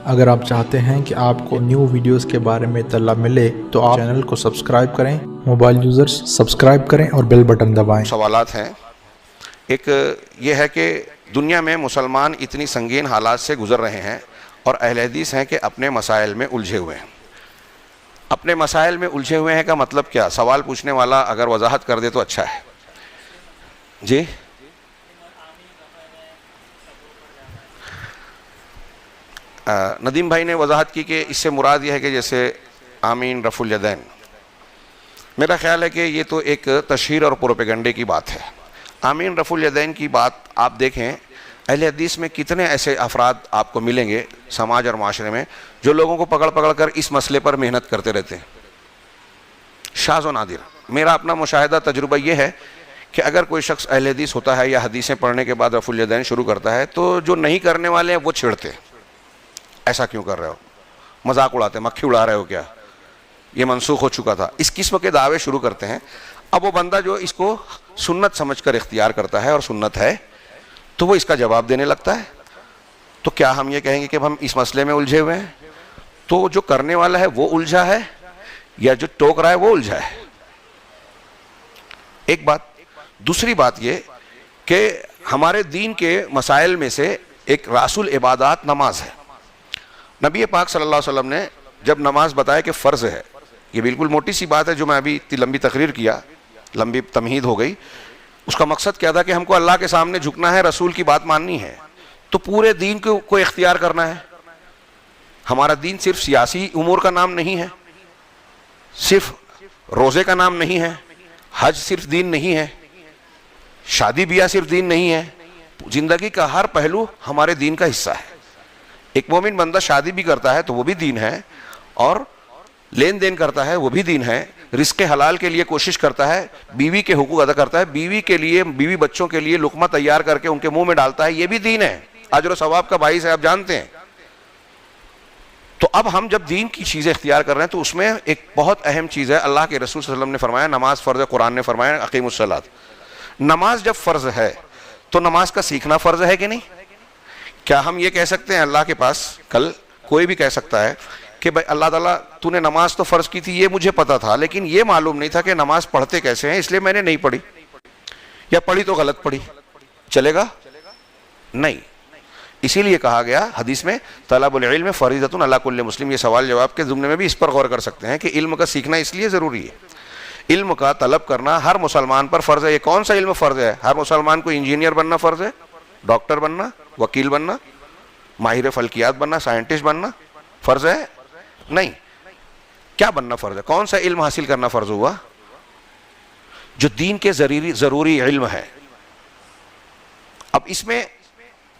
اگر آپ چاہتے ہیں کہ آپ کو نیو ویڈیوز کے بارے میں اطلاع ملے تو آپ چینل کو سبسکرائب کریں، موبائل یوزرز سبسکرائب کریں اور بیل بٹن دبائیں۔ سوالات ہیں۔ ایک یہ ہے کہ دنیا میں مسلمان اتنی سنگین حالات سے گزر رہے ہیں اور اہل حدیث ہیں کہ اپنے مسائل میں الجھے ہوئے ہیں۔ اپنے مسائل میں الجھے ہوئے ہیں کا مطلب کیا؟ سوال پوچھنے والا اگر وضاحت کر دے تو اچھا ہے۔ جی ندیم بھائی نے وضاحت کی کہ اس سے مراد یہ ہے کہ جیسے آمین رفع الیدین، میرا خیال ہے کہ یہ تو ایک تشہیر اور پروپیگنڈے کی بات ہے۔ آمین رفع الیدین کی بات آپ دیکھیں، اہل حدیث میں کتنے ایسے افراد آپ کو ملیں گے سماج اور معاشرے میں جو لوگوں کو پکڑ پکڑ کر اس مسئلے پر محنت کرتے رہتے ہیں۔ شاذ و نادر میرا اپنا مشاہدہ تجربہ یہ ہے کہ اگر کوئی شخص اہل حدیث ہوتا ہے یا حدیثیں پڑھنے کے بعد رفع الیدین شروع کرتا ہے تو جو نہیں کرنے والے ہیں وہ چھڑتے ہیں، ایسا کیوں کر رہے ہو، مذاق اڑاتے ہیں، مکھی اڑا رہے ہو کیا، یہ منسوخ ہو چکا تھا، اس قسم کے دعوے شروع کرتے ہیں۔ اب وہ بندہ جو اس کو سنت سمجھ کر اختیار کرتا ہے اور سنت ہے تو وہ اس کا جواب دینے لگتا ہے۔ تو کیا ہم یہ کہیں گے کہ ہم اس مسئلے میں الجھے ہوئے ہیں؟ تو جو کرنے والا ہے وہ الجھا ہے یا جو ٹوک رہا ہے وہ الجھا ہے؟ ایک بات۔ دوسری بات یہ کہ ہمارے دین کے مسائل میں سے ایک رأس العبادات نماز ہے۔ نبی پاک صلی اللہ علیہ وسلم نے جب نماز بتایا کہ فرض ہے، یہ بالکل موٹی سی بات ہے جو میں ابھی اتنی لمبی تقریر کیا، لمبی تمہید ہو گئی، اس کا مقصد کیا تھا کہ ہم کو اللہ کے سامنے جھکنا ہے، رسول کی بات ماننی ہے، تو پورے دین کو اختیار کرنا ہے۔ ہمارا دین صرف سیاسی امور کا نام نہیں ہے، صرف روزے کا نام نہیں ہے، حج صرف دین نہیں ہے، شادی بیاہ صرف دین نہیں ہے، زندگی کا ہر پہلو ہمارے دین کا حصہ ہے۔ ایک مومن بندہ شادی بھی کرتا ہے تو وہ بھی دین ہے، اور لین دین کرتا ہے وہ بھی دین ہے، رزق حلال کے لیے کوشش کرتا ہے، بیوی کے حقوق ادا کرتا ہے، بیوی کے لیے، بیوی بچوں کے لیے لقمہ تیار کر کے ان کے منہ میں ڈالتا ہے، یہ بھی دین ہے، اجر و ثواب کا باعث ہے، آپ جانتے ہیں۔ تو اب ہم جب دین کی چیزیں اختیار کر رہے ہیں تو اس میں ایک بہت اہم چیز ہے، اللہ کے رسول صلی اللہ علیہ وسلم نے فرمایا نماز فرض ہے، قرآن نے فرمایا اقیموا الصلاۃ۔ نماز جب فرض ہے تو نماز کا سیکھنا فرض ہے کہ نہیں؟ کیا ہم یہ کہہ سکتے ہیں اللہ کے پاس کل کوئی بھی کہہ سکتا ہے کہ بھائی اللہ تعالیٰ تو نے نماز تو فرض کی تھی، یہ مجھے پتا تھا لیکن یہ معلوم نہیں تھا کہ نماز پڑھتے کیسے ہیں، اس لیے میں نے نہیں پڑھی، یا پڑھی تو غلط پڑھی، چلے گا؟ نہیں۔ اسی لیے کہا گیا حدیث میں طلب العلم فریضۃ علی کل مسلم، یہ سوال جواب کے ضمن میں بھی اس پر غور کر سکتے ہیں کہ علم کا سیکھنا اس لیے ضروری ہے، علم کا طلب کرنا ہر مسلمان پر فرض ہے۔ یہ کون سا علم فرض ہے؟ ہر مسلمان کو انجینئر بننا فرض ہے، ڈاکٹر بننا، وکیل بننا، ماہر فلکیات بننا، سائنٹسٹ بننا فرض ہے؟ نہیں۔ کیا بننا فرض ہے؟ کون سا علم حاصل کرنا فرض ہوا؟ جو دین کے ضروری علم ہے۔ اب اس میں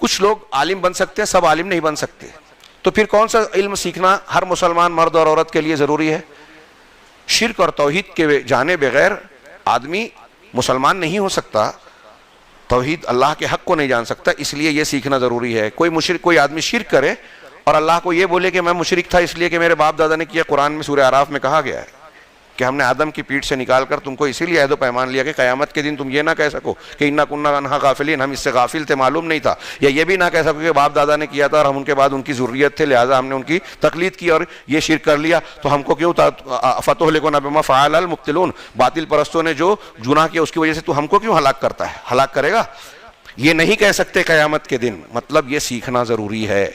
کچھ لوگ عالم بن سکتے ہیں، سب عالم نہیں بن سکتے، تو پھر کون سا علم سیکھنا ہر مسلمان مرد اور عورت کے لیے ضروری ہے؟ شرک اور توحید کے جانے بغیر آدمی مسلمان نہیں ہو سکتا، توحید اللہ کے حق کو نہیں جان سکتا، اس لیے یہ سیکھنا ضروری ہے۔ کوئی آدمی شرک کرے اور اللہ کو یہ بولے کہ میں مشرک تھا اس لیے کہ میرے باپ دادا نے کیا، قرآن میں سورہ اعراف میں کہا گیا ہے کہ ہم نے آدم کی پیٹھ سے نکال کر تم کو اسی لیے عہد و پیمان لیا کہ قیامت کے دن تم یہ نہ کہہ سکو کہ انا کننا عنہا غافلین، ہم اس سے غافل تھے، معلوم نہیں تھا، یا یہ بھی نہ کہہ سکو کہ باپ دادا نے کیا تھا اور ہم ان کے بعد ان کی ذریت تھے لہٰذا ہم نے ان کی تقلید کی اور یہ شرک کر لیا، تو ہم کو کیوں فتہلکنا بما فعل المبطلون، باطل پرستوں نے جو گناہ کیا اس کی وجہ سے تو ہم کو کیوں ہلاک کرتا ہے، ہلاک کرے گا؟ یہ نہیں کہہ سکتے قیامت کے دن۔ مطلب یہ سیکھنا ضروری ہے۔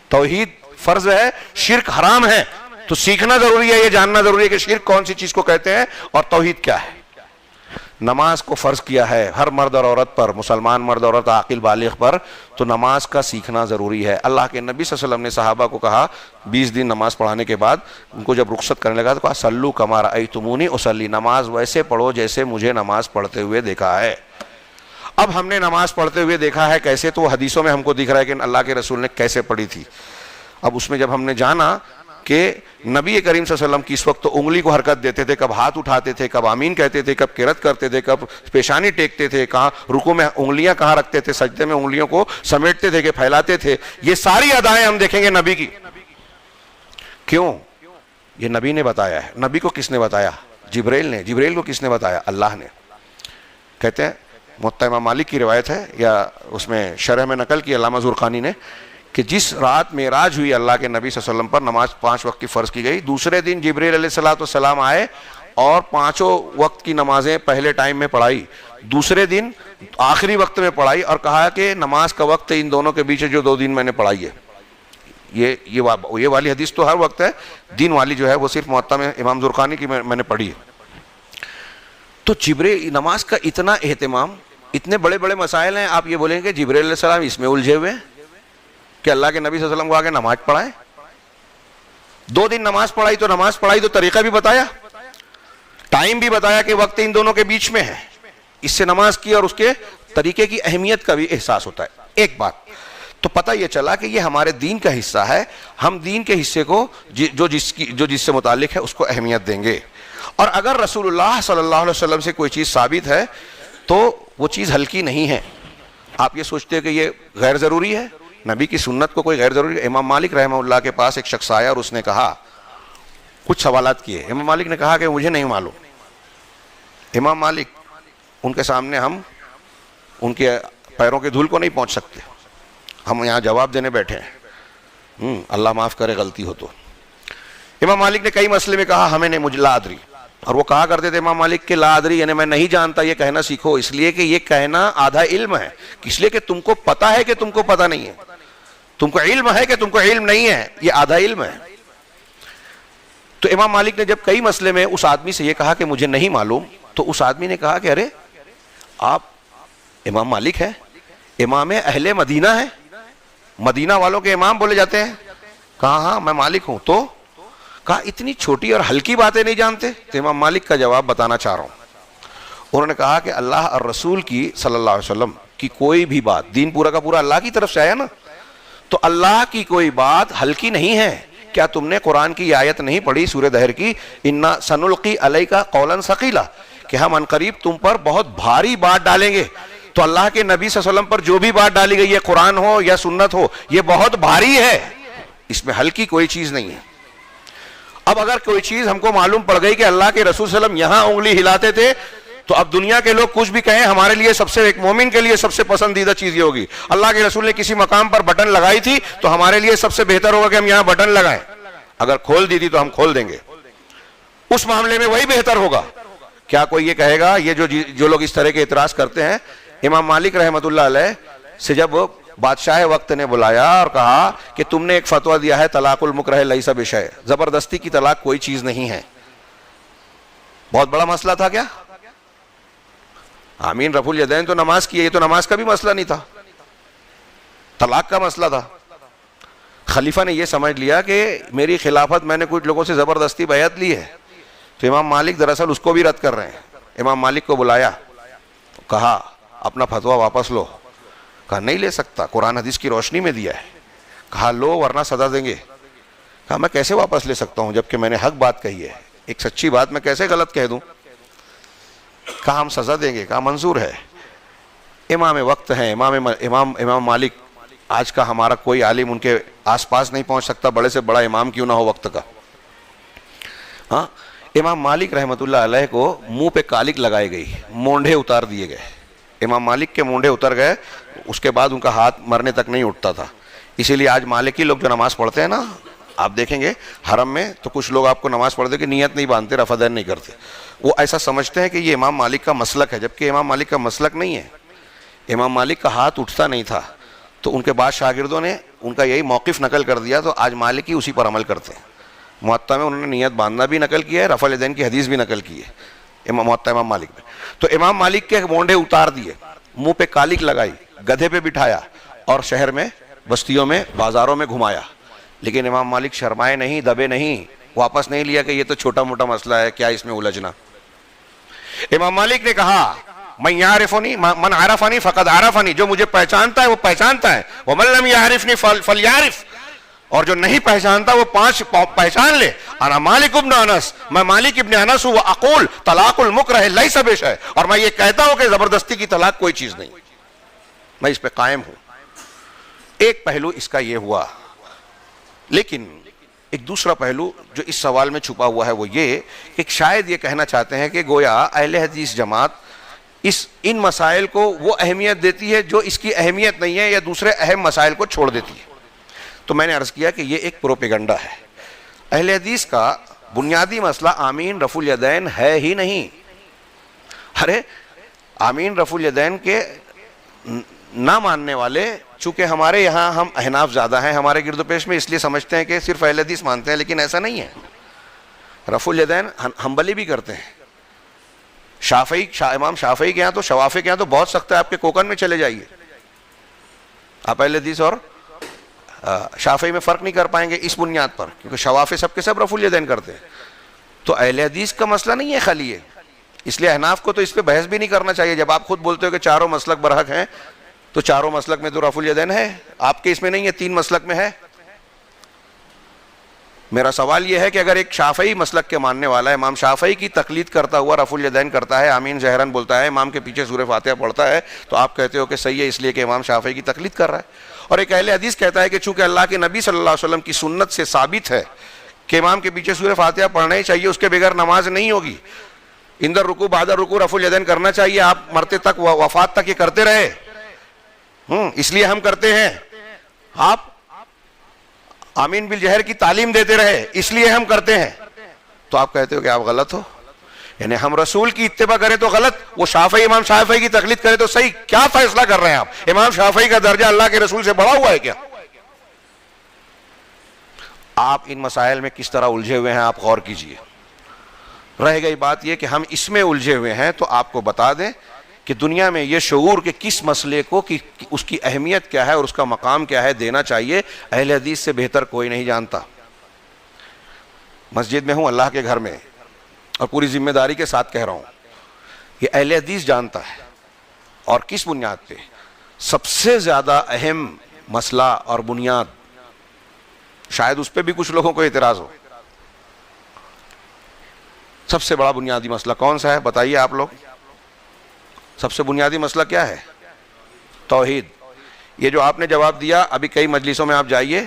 توحید فرض ہے، شرک حرام ہے، تو سیکھنا ضروری ہے، یہ جاننا ضروری ہے کہ شرک کون سی چیز کو کہتے ہیں اور توحید کیا ہے۔ نماز کو فرض کیا ہے ہر مرد اور عورت پر، مسلمان مرد اور عورت عاقل بالغ پر، تو نماز کا سیکھنا ضروری ہے۔ اللہ کے نبی صلی اللہ علیہ وسلم نے صحابہ کو کہا 20 دن نماز پڑھانے کے بعد ان کو جب رخصت کرنے لگا تو کہا صلو کما رأیتمونی اصلی، نماز ویسے پڑھو جیسے مجھے نماز پڑھتے ہوئے دیکھا ہے۔ اب ہم نے نماز پڑھتے ہوئے دیکھا ہے کیسے، تو حدیثوں میں ہم کو دکھ رہا ہے کہ اللہ کے رسول نے کیسے پڑھی تھی۔ اب اس میں جب ہم نے جانا کہ نبی کریم صلی اللہ علیہ وسلم کس وقت تو انگلی کو حرکت دیتے تھے، کب ہاتھ اٹھاتے تھے، کب آمین کہتے تھے، کب قرات کرتے تھے، کب پیشانی ٹیکتے تھے، کہاں رکوع میں انگلیاں کہاں رکھتے تھے، سجدے میں انگلیوں کو سمیٹتے تھے کہ پھیلاتے تھے، یہ ساری ادائیں ہم دیکھیں گے نبی کی۔ کیوں؟ یہ نبی نے بتایا ہے۔ نبی کو کس نے بتایا؟ جبرائیل نے۔ جبرائیل کو کس نے بتایا؟ اللہ نے۔ کہتے ہیں موطا امام مالک کی روایت ہے، یا اس میں شرح میں نقل کی علامہ زرقانی نے، کہ جس رات معراج ہوئی اللہ کے نبی صلی اللہ علیہ وسلم پر نماز 5 وقت کی فرض کی گئی، دوسرے دن جبریل علیہ السلام آئے اور 5 وقت کی نمازیں پہلے ٹائم میں پڑھائی، دوسرے دن آخری وقت میں پڑھائی، اور کہا کہ نماز کا وقت ان دونوں کے بیچ جو 2 دن میں نے پڑھائی ہے. یہ والی حدیث تو ہر وقت ہے، دین والی جو ہے وہ صرف موطا میں امام زرقانی کی میں نے پڑھی ہے. تو نماز کا اتنا اہتمام، اتنے بڑے بڑے مسائل ہیں، آپ یہ بولیں گے جبریل علیہ السلام اس میں الجھے ہوئے ہیں کہ اللہ کے نبی صلی اللہ علیہ وسلم کو آگے نماز پڑھائیں؟ 2 دن نماز پڑھائی تو طریقہ بھی بتایا، ٹائم بھی بتایا کہ وقت ان دونوں کے بیچ میں ہے. اس سے نماز کی اور اس کے طریقے کی اہمیت کا بھی احساس ہوتا ہے. ایک بات تو پتہ یہ چلا کہ یہ ہمارے دین کا حصہ ہے، ہم دین کے حصے کو جو جس سے متعلق ہے اس کو اہمیت دیں گے. اور اگر رسول اللہ صلی اللہ علیہ وسلم سے کوئی چیز ثابت ہے تو وہ چیز ہلکی نہیں ہے. آپ یہ سوچتے ہیں کہ یہ غیر ضروری ہے، نبی کی سنت کو کوئی غیر ضروری ہے؟ امام مالک رحمہ اللہ کے پاس ایک شخص آیا اور اس نے کہا، کچھ سوالات کیے. امام مالک نے کہا کہ مجھے نہیں معلوم. امام مالک، ان کے سامنے ہم ان کے پیروں کے دھول کو نہیں پہنچ سکتے، ہم یہاں جواب دینے بیٹھے ہیں، اللہ معاف کرے غلطی ہو تو. امام مالک نے کئی مسئلے میں کہا ہمیں نہیں، مجھے لا ادری، اور وہ کہا کرتے تھے امام مالک کہ لا ادری یعنی میں نہیں جانتا، یہ کہنا سیکھو. اس لیے کہ یہ کہنا آدھا علم ہے، اس لیے کہ تم کو پتا ہے کہ تم کو پتا نہیں ہے، تم کو علم ہے کہ تم کو علم نہیں ہے، یہ آدھا علم ہے. تو امام مالک نے جب کئی مسئلے میں اس آدمی سے یہ کہا کہ مجھے نہیں معلوم، تو اس آدمی نے کہا کہ ارے آپ امام مالک ہیں، امام اہل مدینہ ہیں، مدینہ والوں کے امام بولے جاتے ہیں. کہا ہاں میں مالک ہوں. تو کہا اتنی چھوٹی اور ہلکی باتیں نہیں جانتے؟ تو امام مالک کا جواب بتانا چاہ رہا ہوں. انہوں نے کہا کہ اللہ اور رسول کی صلی اللہ علیہ وسلم کی کوئی بھی بات، دین پورا کا پورا اللہ کی طرف سے آیا نا، تو اللہ کی کوئی بات ہلکی نہیں ہے. کیا تم نے قرآن کی آیت نہیں پڑھی سورہ دہر کی، انا سنلقی علیک قولا ثقیلا، کہ ہم عنقریب تم پر بہت بھاری بات ڈالیں گے؟ تو اللہ کے نبی صلی اللہ علیہ وسلم پر جو بھی بات ڈالی گئی ہے، قرآن ہو یا سنت ہو، یہ بہت بھاری ہے، اس میں ہلکی کوئی چیز نہیں ہے. اب اگر کوئی چیز ہم کو معلوم پڑ گئی کہ اللہ کے رسول صلی اللہ علیہ وسلم یہاں انگلی ہلاتے تھے، تو اب دنیا کے لوگ کچھ بھی کہیں، ہمارے لیے سب سے، ایک مومن کے لیے سب سے پسندیدہ چیز یہ ہوگی، اللہ کے رسول نے کسی مقام پر بٹن لگائی تھی تو ہمارے لیے سب سے بہتر ہوگا کہ ہم یہاں بٹن لگائیں. اگر کھول دی تھی تو ہم کھول دیں گے، اس معاملے میں وہی بہتر ہوگا. کیا کوئی یہ کہے گا؟ یہ جو لوگ اس طرح کے اعتراض کرتے ہیں، امام مالک رحمۃ اللہ علیہ سے جب بادشاہ وقت نے بلایا اور کہا کہ تم نے ایک فتویٰ دیا ہے طلاق المکرہ لیس بشیء، زبردستی کی طلاق کوئی چیز نہیں ہے. بہت بڑا مسئلہ تھا کیا؟ آمین رفع الیدین تو نماز کی ہے، یہ تو نماز کا بھی مسئلہ نہیں تھا، طلاق کا مسئلہ تھا. خلیفہ نے یہ سمجھ لیا کہ میری خلافت میں نے کچھ لوگوں سے زبردستی بیعت لی ہے، تو امام مالک دراصل اس کو بھی رد کر رہے ہیں. امام مالک کو بلایا، کہا اپنا فتویٰ واپس لو. کہا نہیں لے سکتا، قرآن حدیث کی روشنی میں دیا ہے. کہا لو ورنہ سزا دیں گے. کہا میں کیسے واپس لے سکتا ہوں جبکہ میں نے حق بات کہی ہے، ایک سچی بات میں کیسے غلط کہہ دوں؟ کہا ہم سزا دیں گے. کہا منظور ہے. امام وقت ہیں، امام مالک، آج کا ہمارا کوئی عالم ان کے آس پاس نہیں پہنچ سکتا، بڑے سے بڑا امام کیوں نہ ہو وقت کا. ہاں، امام مالک رحمۃ اللہ علیہ کو منہ پہ کالک لگائی گئی، مونڈے اتار دیے گئے. امام مالک کے مونڈے اتر گئے، اس کے بعد ان کا ہاتھ مرنے تک نہیں اٹھتا تھا. اسی لیے آج مالکی لوگ جو نماز پڑھتے ہیں نا، آپ دیکھیں گے حرم میں تو کچھ لوگ آپ کو نماز پڑھتے کہ نیت نہیں باندھتے، رفع دین نہیں کرتے. وہ ایسا سمجھتے ہیں کہ یہ امام مالک کا مسلک ہے، جبکہ امام مالک کا مسلک نہیں ہے. امام مالک کا ہاتھ اٹھتا نہیں تھا، تو ان کے بعد شاگردوں نے ان کا یہی موقف نقل کر دیا، تو آج مالکی اسی پر عمل کرتے ہیں. موطا میں انہوں نے نیت باندھنا بھی نقل کیا ہے، رفع الیدین کی حدیث بھی نقل کی ہے موطا امام مالک میں. تو امام مالک کے مونڈے اتار دیے، منہ پہ کالک لگائی، گدھے پہ بٹھایا اور شہر میں، بستیوں میں، بازاروں میں گھمایا. لیکن امام مالک شرمائے نہیں، دبے نہیں، واپس نہیں لیا کہ یہ تو چھوٹا موٹا مسئلہ ہے، کیا اس میں الجھنا. امام مالک نے کہا من یعرفنی من عرفنی فقد عرفنی، جو مجھے پہچانتا ہے وہ پہچانتا ہے، ومن لم یعرفنی فلیعرف، اور جو نہیں پہچانتا وہ 5 پہچان لے. انا مالک ابن انس، میں مالک ابن انس ہوں، واقول طلاق المکرہ لیس بشیء، اور میں یہ کہتا ہوں کہ زبردستی کی طلاق کوئی چیز نہیں، میں اس پہ قائم ہوں. ایک پہلو اس کا یہ ہوا. لیکن ایک دوسرا پہلو جو اس سوال میں چھپا ہوا ہے وہ یہ کہ شاید یہ کہنا چاہتے ہیں کہ گویا اہل حدیث جماعت ان مسائل کو وہ اہمیت دیتی ہے جو اس کی اہمیت نہیں ہے، یا دوسرے اہم مسائل کو چھوڑ دیتی ہے. تو میں نے عرض کیا کہ یہ ایک پروپیگنڈا ہے. اہل حدیث کا بنیادی مسئلہ آمین رفع الیدین ہے ہی نہیں. ارے آمین رفع الیدین کے نہ ماننے والے، چونکہ ہمارے یہاں ہم احناف زیادہ ہیں ہمارے گرد و پیش میں، اس لیے سمجھتے ہیں کہ صرف اہل حدیث مانتے ہیں، لیکن ایسا نہیں ہے. رفع الیدین حنبلی بھی کرتے ہیں. امام شافعی کے یہاں تو، شوافع کے یہاں تو بہت سخت ہے. آپ کے کوکن میں چلے جائیے، آپ اہل حدیث اور شافعی میں فرق نہیں کر پائیں گے اس بنیاد پر، کیونکہ شوافع سب کے سب رفع الیدین کرتے ہیں. تو اہل حدیث کا مسئلہ نہیں ہے خالی یہ. اس لیے احناف کو تو اس پہ بحث بھی نہیں کرنا چاہیے. جب آپ خود بولتے ہو کہ چاروں مسلک برحق ہیں، تو چاروں مسلک میں تو رفع الیدین ہے، آپ کے اس میں نہیں ہے، 3 مسلک میں ہے. میرا سوال یہ ہے کہ اگر ایک شافعی مسلک کے ماننے والا ہے، امام شافعی کی تقلید کرتا ہوا رفع الیدین کرتا ہے، آمین جہرن بولتا ہے، امام کے پیچھے سورہ فاتحہ پڑھتا ہے، تو آپ کہتے ہو کہ صحیح ہے اس لیے کہ امام شافعی کی تقلید کر رہا ہے. اور ایک اہل حدیث کہتا ہے کہ چونکہ اللہ کے نبی صلی اللہ علیہ وسلم کی سنت سے ثابت ہے کہ امام کے پیچھے سورہ فاتحہ پڑھنا ہی چاہیے، اس کے بغیر نماز نہیں ہوگی، اندر رکوع بعد رکوع رفع الیدین کرنا چاہیے، آپ مرتے تک وفات تک یہ کرتے رہے، اس لیے ہم کرتے ہیں. آپ آمین بالجہر کی تعلیم دیتے رہے، اس لیے ہم کرتے ہیں. تو آپ کہتے ہو کہ آپ غلط ہو. یعنی ہم رسول کی اتباع کریں تو غلط، وہ شافعی امام شافعی کی تقلید کرے تو صحیح. کیا فیصلہ کر رہے ہیں آپ؟ امام شافعی کا درجہ اللہ کے رسول سے بڑا ہوا ہے کیا؟ آپ ان مسائل میں کس طرح الجھے ہوئے ہیں آپ غور کیجئے. رہ گئی بات یہ کہ ہم اس میں الجھے ہوئے ہیں تو آپ کو بتا دیں کہ دنیا میں یہ شعور کہ کس مسئلے کو کہ اس کی اہمیت کیا ہے اور اس کا مقام کیا ہے دینا چاہیے، اہل حدیث سے بہتر کوئی نہیں جانتا. مسجد میں ہوں، اللہ کے گھر میں، اور پوری ذمہ داری کے ساتھ کہہ رہا ہوں، یہ اہل حدیث جانتا ہے. اور کس بنیاد پہ؟ سب سے زیادہ اہم مسئلہ اور بنیاد، شاید اس پہ بھی کچھ لوگوں کو اعتراض ہو، سب سے بڑا بنیادی مسئلہ کون سا ہے بتائیے آپ لوگ؟ سب سے بنیادی مسئلہ کیا ہے؟ توحید. یہ جو آپ نے جواب دیا، ابھی کئی مجلسوں میں آپ جائیے،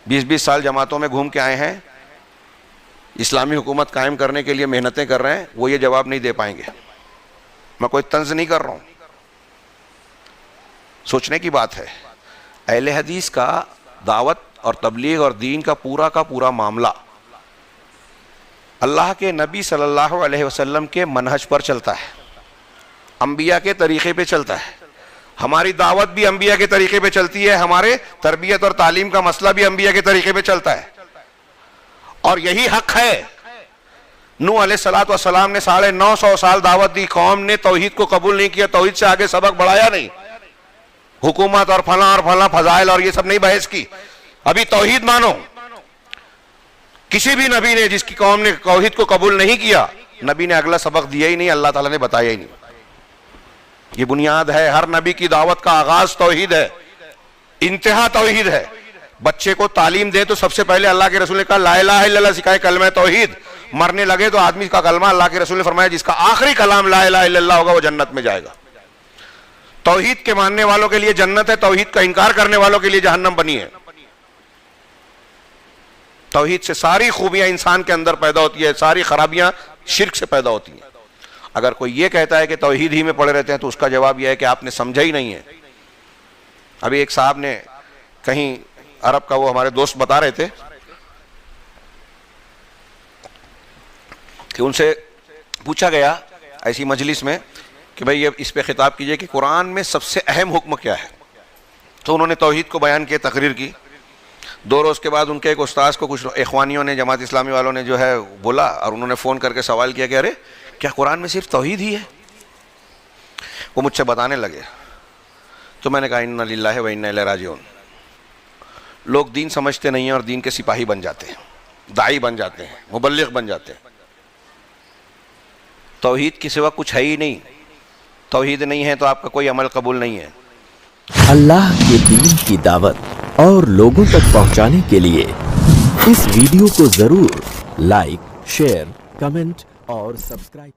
20 سال جماعتوں میں گھوم کے آئے ہیں، اسلامی حکومت قائم کرنے کے لیے محنتیں کر رہے ہیں، وہ یہ جواب نہیں دے پائیں گے. میں کوئی طنز نہیں کر رہا ہوں، سوچنے کی بات ہے. اہل حدیث کا دعوت اور تبلیغ اور دین کا پورا معاملہ اللہ کے نبی صلی اللہ علیہ وسلم کے منہج پر چلتا ہے، انبیاء کے طریقے پہ چلتا ہے. ہماری دعوت بھی انبیاء کے طریقے پہ چلتی ہے، ہمارے تربیت اور تعلیم کا مسئلہ بھی انبیاء کے طریقے پہ چلتا ہے. اور یہی حق ہے. نوح علیہ السلام نے 950 سال دعوت دی، قوم نے توحید کو قبول نہیں کیا، توحید سے آگے سبق بڑھایا نہیں، حکومت اور فلاں فضائل اور یہ سب نہیں بحث کی، ابھی توحید مانو. کسی بھی نبی نے جس کی قوم نے توحید کو قبول نہیں کیا، نبی نے اگلا سبق دیا ہی نہیں، اللہ تعالیٰ نے بتایا ہی نہیں. یہ بنیاد ہے. ہر نبی کی دعوت کا آغاز توحید ہے، انتہا توحید ہے. بچے کو تعلیم دے تو سب سے پہلے اللہ کے رسول نے کہا لا الہ الا اللہ سکھائے، کلمہ توحید. مرنے لگے تو آدمی کا کلمہ، اللہ کے رسول نے فرمایا جس کا آخری کلام لا الہ الا اللہ ہوگا وہ جنت میں جائے گا. توحید کے ماننے والوں کے لیے جنت ہے، توحید کا انکار کرنے والوں کے لیے جہنم بنی ہے. توحید سے ساری خوبیاں انسان کے اندر پیدا ہوتی ہے، ساری خرابیاں شرک سے پیدا ہوتی ہیں. اگر کوئی یہ کہتا ہے کہ توحید ہی میں پڑے رہتے ہیں تو اس کا جواب یہ ہے کہ آپ نے سمجھا ہی نہیں ہے. ابھی ایک صاحب نے کہیں عرب کا، وہ ہمارے دوست بتا رہے تھے کہ ان سے پوچھا گیا ایسی مجلس میں کہ بھئی اس پہ خطاب کیجئے کہ قرآن میں سب سے اہم حکم کیا ہے. تو انہوں نے توحید کو بیان کیا، تقریر کی. 2 روز کے بعد ان کے ایک استاذ کو کچھ اخوانیوں نے، جماعت اسلامی والوں نے جو ہے بولا، اور انہوں نے فون کر کے سوال کیا کہ ارے کیا قرآن میں صرف توحید ہی ہے؟ وہ مجھ سے بتانے لگے. تو میں نے کہا انا للہ و انا الیہ راجعون. لوگ دین سمجھتے نہیں ہیں اور دین کے سپاہی بن جاتے ہیں، داعی بن جاتے ہیں، مبلغ بن جاتے ہیں. توحید کے سوا کچھ ہے ہی نہیں. توحید نہیں ہے تو آپ کا کوئی عمل قبول نہیں ہے. اللہ کے دین کی دعوت اور لوگوں تک پہنچانے کے لیے اس ویڈیو کو ضرور لائک، شیئر، کمنٹ اور سبسکرائب